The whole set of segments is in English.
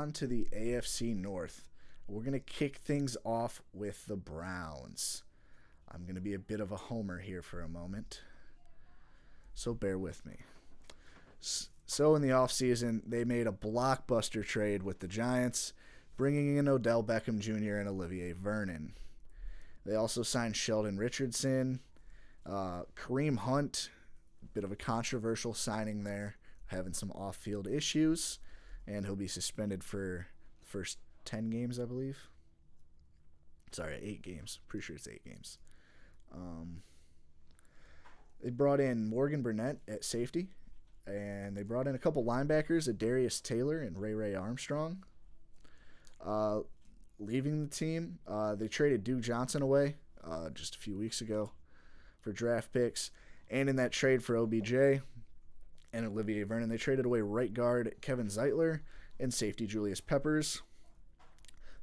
on to the AFC North. We're going to kick things off with the Browns. I'm going to be a bit of a homer here for a moment, so bear with me. So in the offseason, they made a blockbuster trade with the Giants, bringing in Odell Beckham Jr. and Olivier Vernon. They also signed Sheldon Richardson, Kareem Hunt, a bit of a controversial signing there, having some off-field issues, and he'll be suspended for the first 10 games, I believe. Sorry, 8 games. Pretty sure it's 8 games. They brought in Morgan Burnett at safety, and they brought in a couple linebackers, Darius Taylor and Ray Armstrong. Leaving the team, they traded Duke Johnson away just a few weeks ago for draft picks. And in that trade for OBJ and Olivier Vernon, they traded away right guard Kevin Zeitler and safety Julius Peppers.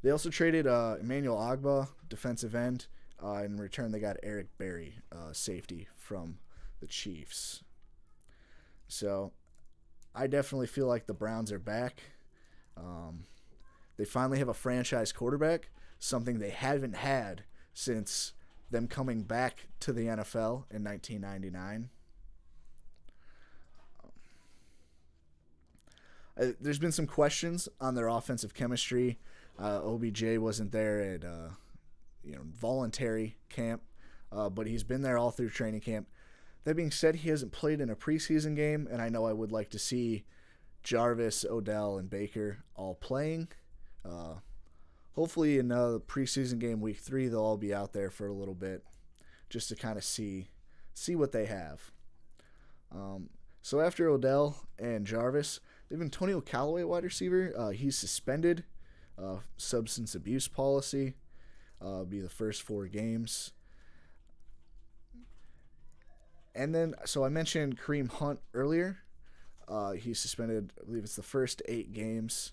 They also traded Emmanuel Ogbah, defensive end. In return, they got Eric Berry, safety from the Chiefs. So I definitely feel like the Browns are back. They finally have a franchise quarterback, something they haven't had since them coming back to the NFL in 1999. There's been some questions on their offensive chemistry. OBJ wasn't there at voluntary camp, but he's been there all through training camp. That being said, he hasn't played in a preseason game, and I know I would like to see Jarvis, Odell, and Baker all playing. Hopefully in the preseason game week 3, they'll all be out there for a little bit just to kind of see what they have. So after Odell and Jarvis, they have Antonio Callaway, wide receiver. He's suspended. Substance abuse policy. Be the first 4 games. And then, so I mentioned Kareem Hunt earlier. He's suspended, I believe it's the first 8 games.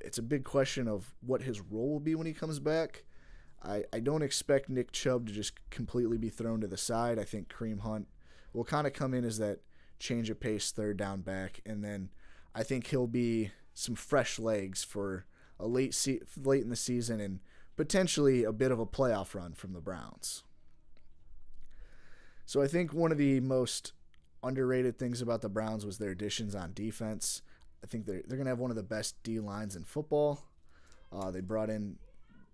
It's a big question of what his role will be when he comes back. I don't expect Nick Chubb to just completely be thrown to the side. I think Kareem Hunt will kind of come in as that change of pace third down back, and then I think he'll be some fresh legs for a late in the season and potentially a bit of a playoff run from the Browns. So I think one of the most underrated things about the Browns was their additions on defense. I think they're going to have one of the best D lines in football. They brought in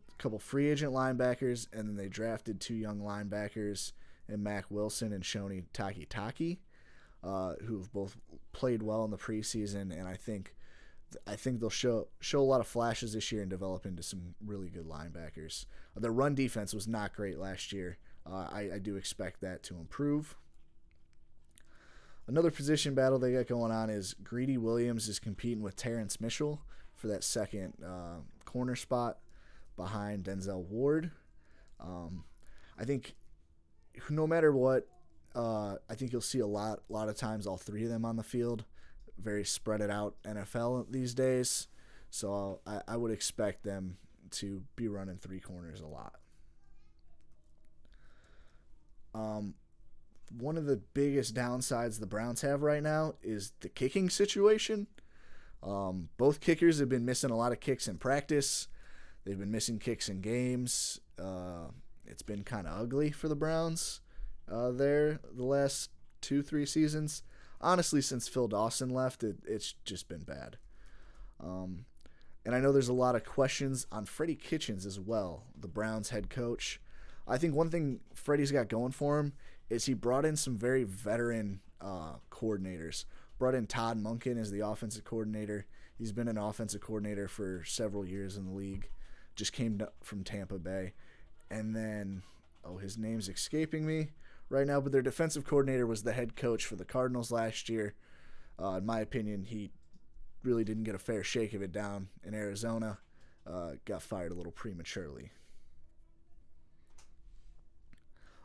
a couple free agent linebackers, and then they drafted 2 young linebackers in Mac Wilson and Shoni Takitaki, who've both played well in the preseason, and I think they'll show a lot of flashes this year and develop into some really good linebackers. Their run defense was not great last year. I do expect that to improve. Another position battle they got going on is Greedy Williams is competing with Terrence Mitchell for that second corner spot behind Denzel Ward. I think no matter what, I think you'll see a lot of times all 3 of them on the field. Very spread it out NFL these days. So I would expect them to be running 3 corners a lot. One of the biggest downsides the Browns have right now is the kicking situation. Both kickers have been missing a lot of kicks in practice. They've been missing kicks in games. It's been kind of ugly for the Browns there the last 2-3 seasons. Honestly, since Phil Dawson left, it's just been bad. And I know there's a lot of questions on Freddie Kitchens as well, the Browns head coach. I think one thing Freddie's got going for him is he brought in some very veteran coordinators. Brought in Todd Monken as the offensive coordinator. He's been an offensive coordinator for several years in the league. Just came from Tampa Bay. And then, his name's escaping me right now, but their defensive coordinator was the head coach for the Cardinals last year. In my opinion, he really didn't get a fair shake of it down in Arizona. Got fired a little prematurely.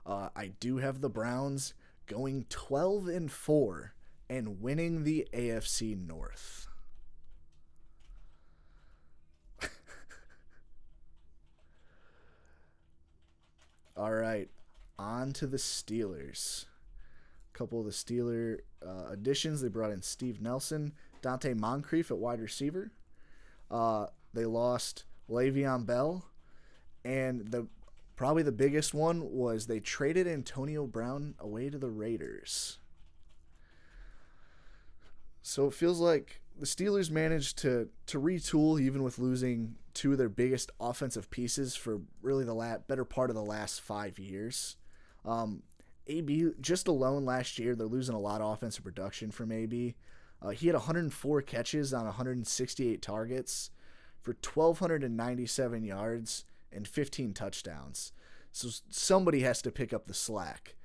I do have the Browns going 12-4 and winning the AFC North. All right, on to the Steelers. A couple of the Steeler additions. They brought in Steve Nelson, Dante Moncrief at wide receiver. They lost Le'Veon Bell, and probably the biggest one was they traded Antonio Brown away to the Raiders. So it feels like the Steelers managed to retool even with losing two of their biggest offensive pieces for really the better part of the last 5 years. AB, just alone last year, they're losing a lot of offensive production from AB. He had 104 catches on 168 targets for 1,297 yards and 15 touchdowns. So somebody has to pick up the slack.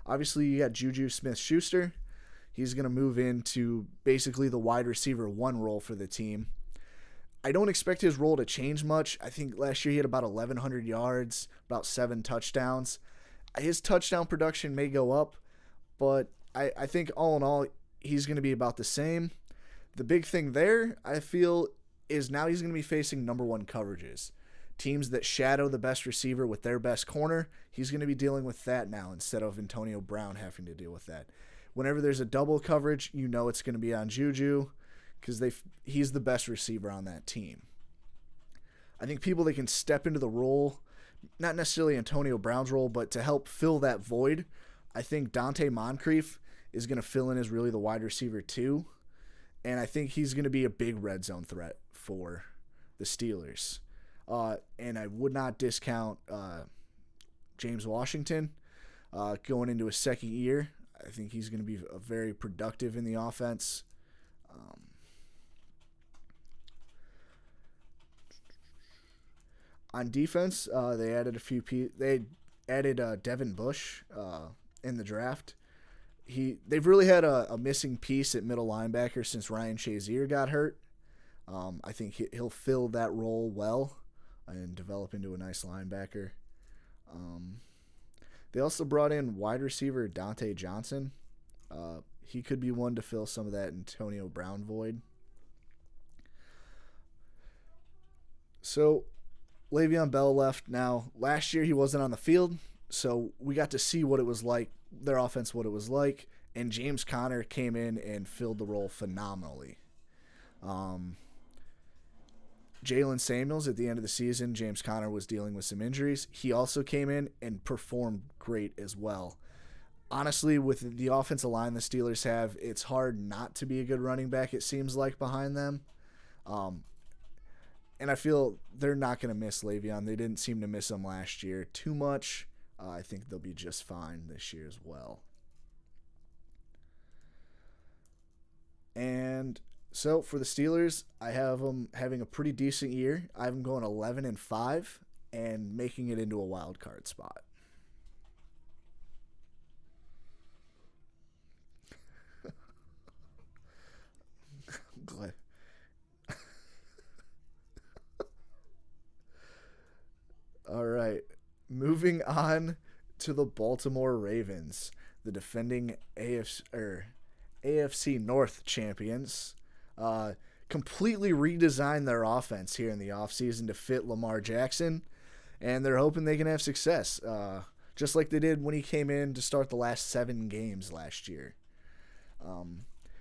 Obviously, you got Juju Smith-Schuster. He's going to move into basically the wide receiver 1 role for the team. I don't expect his role to change much. I think last year he had about 1,100 yards, about 7 touchdowns. His touchdown production may go up, but I think all in all, he's going to be about the same. The big thing there, I feel, is now he's going to be facing number 1 coverages. Teams that shadow the best receiver with their best corner, he's going to be dealing with that now instead of Antonio Brown having to deal with that. Whenever there's a double coverage, you know it's going to be on Juju because he's the best receiver on that team. I think people that can step into the role, not necessarily Antonio Brown's role, but to help fill that void, I think Dante Moncrief is going to fill in as really the wide receiver 2, and I think he's going to be a big red zone threat for the Steelers. And I would not discount James Washington going into his second year. I think he's going to be very productive in the offense. On defense, they added They added Devin Bush in the draft. They've really had a missing piece at middle linebacker since Ryan Shazier got hurt. I think he'll fill that role well and develop into a nice linebacker. They also brought in wide receiver Dante Johnson. He could be one to fill some of that Antonio Brown void. So Le'Veon Bell left. Now, last year he wasn't on the field, so we got to see what it was like, their offense, what it was like, and James Conner came in and filled the role phenomenally. Jalen Samuels, at the end of the season, James Conner was dealing with some injuries. He also came in and performed great as well. Honestly, with the offensive line the Steelers have, it's hard not to be a good running back, it seems like, behind them. And I feel they're not going to miss Le'Veon. They didn't seem to miss him last year too much. I think they'll be just fine this year as well. And so for the Steelers, I have them having a pretty decent year. I have them going 11-5 and making it into a wild card spot. I'm glad. All right, moving on to the Baltimore Ravens, the defending AFC North champions. Completely redesigned their offense here in the offseason to fit Lamar Jackson, and they're hoping they can have success, just like they did when he came in to start the last 7 games last year.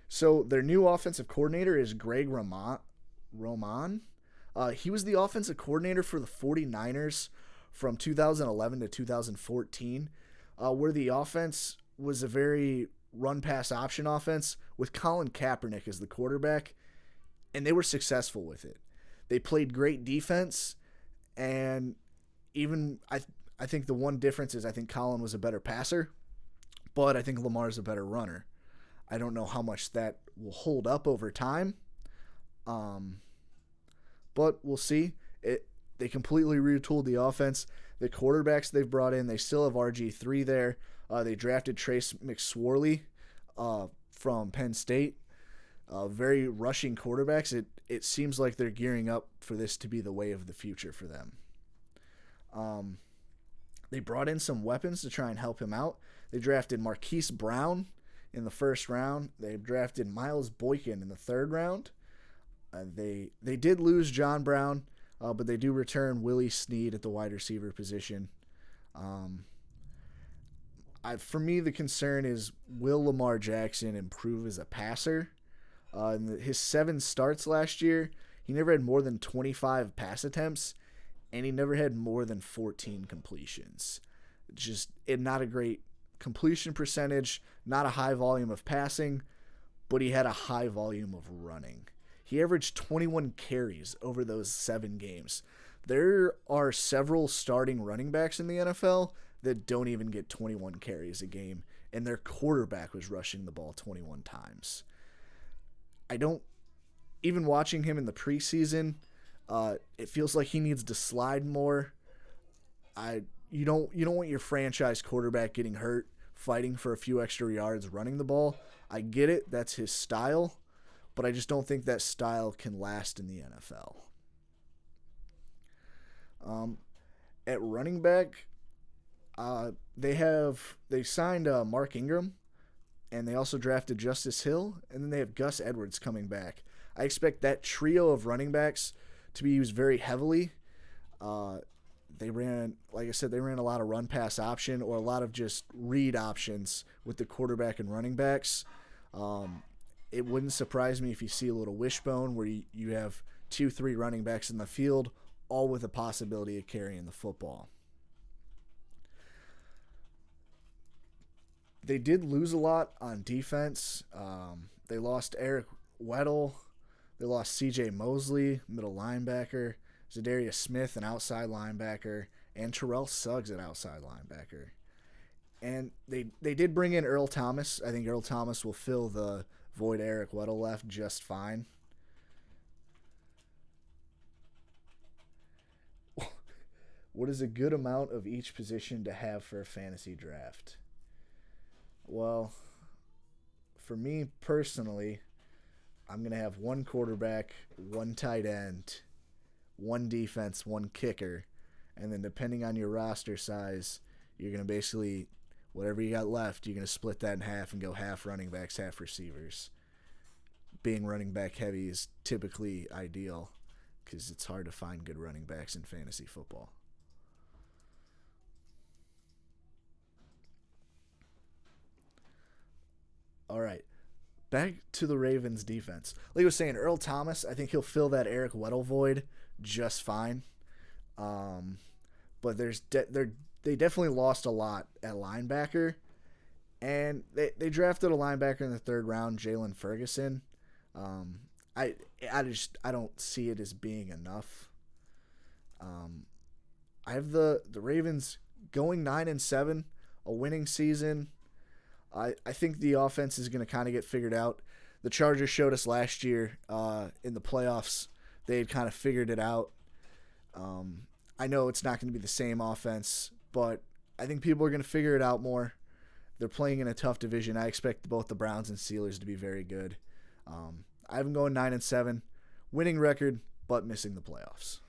So their new offensive coordinator is Greg Roman. He was the offensive coordinator for the 49ers from 2011 to 2014, where the offense was a very run-pass option offense with Colin Kaepernick as the quarterback, and they were successful with it. They played great defense, and even I think the one difference is I think Colin was a better passer, but I think Lamar's a better runner. I don't know how much that will hold up over time, but we'll see. They completely retooled the offense. The quarterbacks they've brought in, they still have RG3 there. They drafted Trace McSorley from Penn State. Very rushing quarterbacks. It seems like they're gearing up for this to be the way of the future for them. They brought in some weapons to try and help him out. They drafted Marquise Brown in the first round. They drafted Miles Boykin in the third round. They did lose John Brown, but they do return Willie Snead at the wide receiver position. For me, the concern is, will Lamar Jackson improve as a passer? In his 7 starts last year, He never had more than 25 pass attempts, and he never had more than 14 completions. Just not a great completion percentage, not a high volume of passing, but he had a high volume of running. He averaged 21 carries over those 7 games. There are several starting running backs in the NFL that don't even get 21 carries a game, and their quarterback was rushing the ball 21 times. Even watching him in the preseason, it feels like he needs to slide more. You don't want your franchise quarterback getting hurt, fighting for a few extra yards, running the ball. I get it, that's his style, but I just don't think that style can last in the NFL. At running back, they signed Mark Ingram, and they also drafted Justice Hill, and then they have Gus Edwards coming back. I expect that trio of running backs to be used very heavily. They ran a lot of run-pass option or a lot of just read options with the quarterback and running backs. It wouldn't surprise me if you see a little wishbone where you have 2-3 running backs in the field, all with a possibility of carrying the football. They did lose a lot on defense. They lost Eric Weddle. They lost C.J. Mosley, middle linebacker. Zadarius Smith, an outside linebacker. And Terrell Suggs, an outside linebacker. And they did bring in Earl Thomas. I think Earl Thomas will fill the void Eric Weddle left just fine. What is a good amount of each position to have for a fantasy draft? Well, for me personally, I'm going to have 1 quarterback, 1 tight end, 1 defense, 1 kicker, and then depending on your roster size, you're going to basically, whatever you got left, you're going to split that in half and go half running backs, half receivers. Being running back heavy is typically ideal because it's hard to find good running backs in fantasy football. All right, back to the Ravens defense. Like I was saying, Earl Thomas, I think he'll fill that Eric Weddle void just fine. But they definitely lost a lot at linebacker, and they drafted a linebacker in the 3rd round, Jalen Ferguson. I don't see it as being enough. I have the Ravens going 9-7, a winning season. I think the offense is going to kind of get figured out. The Chargers showed us last year in the playoffs. They had kind of figured it out. I know it's not going to be the same offense, but I think people are going to figure it out more. They're playing in a tough division. I expect both the Browns and Steelers to be very good. I have them going 9-7, winning record, but missing the playoffs.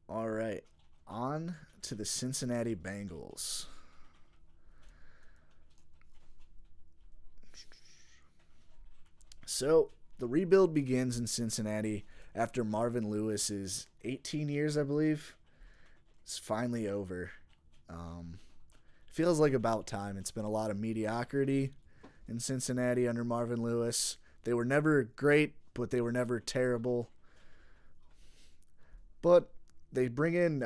All right, on to the Cincinnati Bengals. So, the rebuild begins in Cincinnati after Marvin Lewis's 18 years, I believe. It's finally over. Feels like about time. It's been a lot of mediocrity in Cincinnati under Marvin Lewis. They were never great, but they were never terrible. But they bring in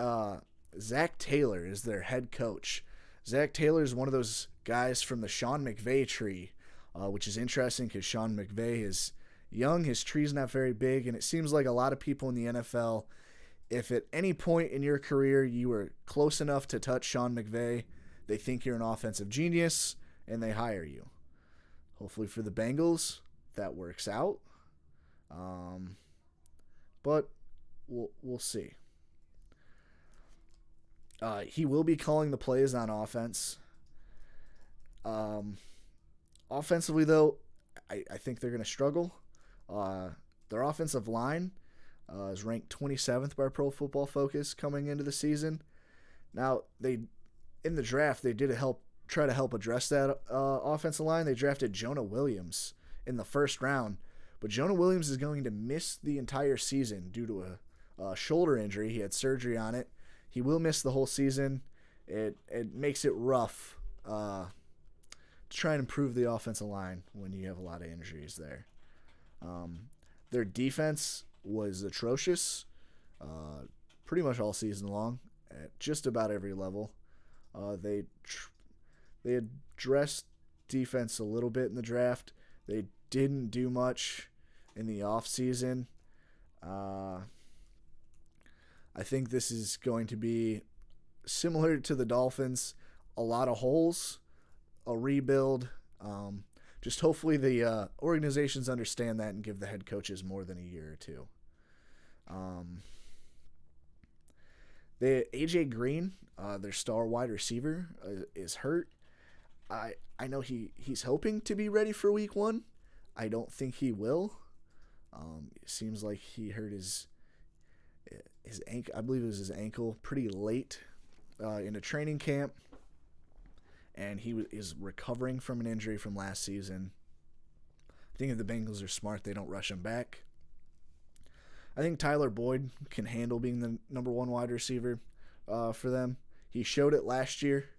Zach Taylor as their head coach. Zach Taylor is one of those guys from the Sean McVay tree, which is interesting because Sean McVay is young, his tree's not very big, and it seems like a lot of people in the NFL, if at any point in your career you were close enough to touch Sean McVay, they think you're an offensive genius, and they hire you. Hopefully for the Bengals, that works out. But we'll see. He will be calling the plays on offense. Offensively, though, I think they're going to struggle. Their offensive line is ranked 27th by Pro Football Focus coming into the season. Now, in the draft, they did try to help address that offensive line. They drafted Jonah Williams in the 1st round, but Jonah Williams is going to miss the entire season due to a shoulder injury. He had surgery on it. He will miss the whole season, it makes it rough to try and improve the offensive line when you have a lot of injuries there. Their defense was atrocious pretty much all season long at just about every level. They addressed defense a little bit in the draft. They didn't do much in the offseason. I think this is going to be similar to the Dolphins. A lot of holes, a rebuild. Just hopefully the organizations understand that and give the head coaches more than a year or two. AJ Green, their star wide receiver, is hurt. I know he's hoping to be ready for week 1. I don't think he will. It seems like he hurt his ankle. I believe it was his ankle pretty late into training camp, and he is recovering from an injury from last season. I think if the Bengals are smart, they don't rush him back. I think Tyler Boyd can handle being the number 1 wide receiver for them. He showed it last year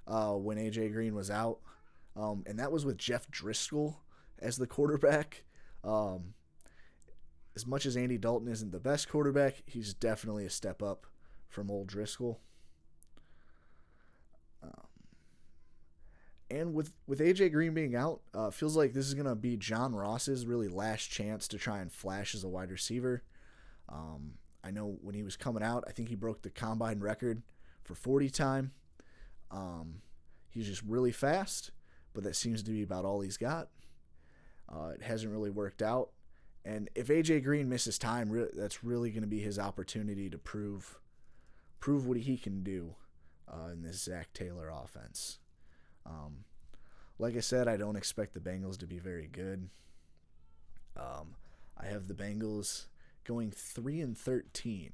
when AJ Green was out, and that was with Jeff Driscoll as the quarterback. As much as Andy Dalton isn't the best quarterback, he's definitely a step up from old Driscoll. And with AJ Green being out, feels like this is going to be John Ross's really last chance to try and flash as a wide receiver. I know when he was coming out, I think he broke the combine record for 40 time. He's just really fast, but that seems to be about all he's got. It hasn't really worked out. And if AJ Green misses time, that's really going to be his opportunity to prove what he can do in this Zach Taylor offense. Like I said, I don't expect the Bengals to be very good. I have the Bengals going 3-13.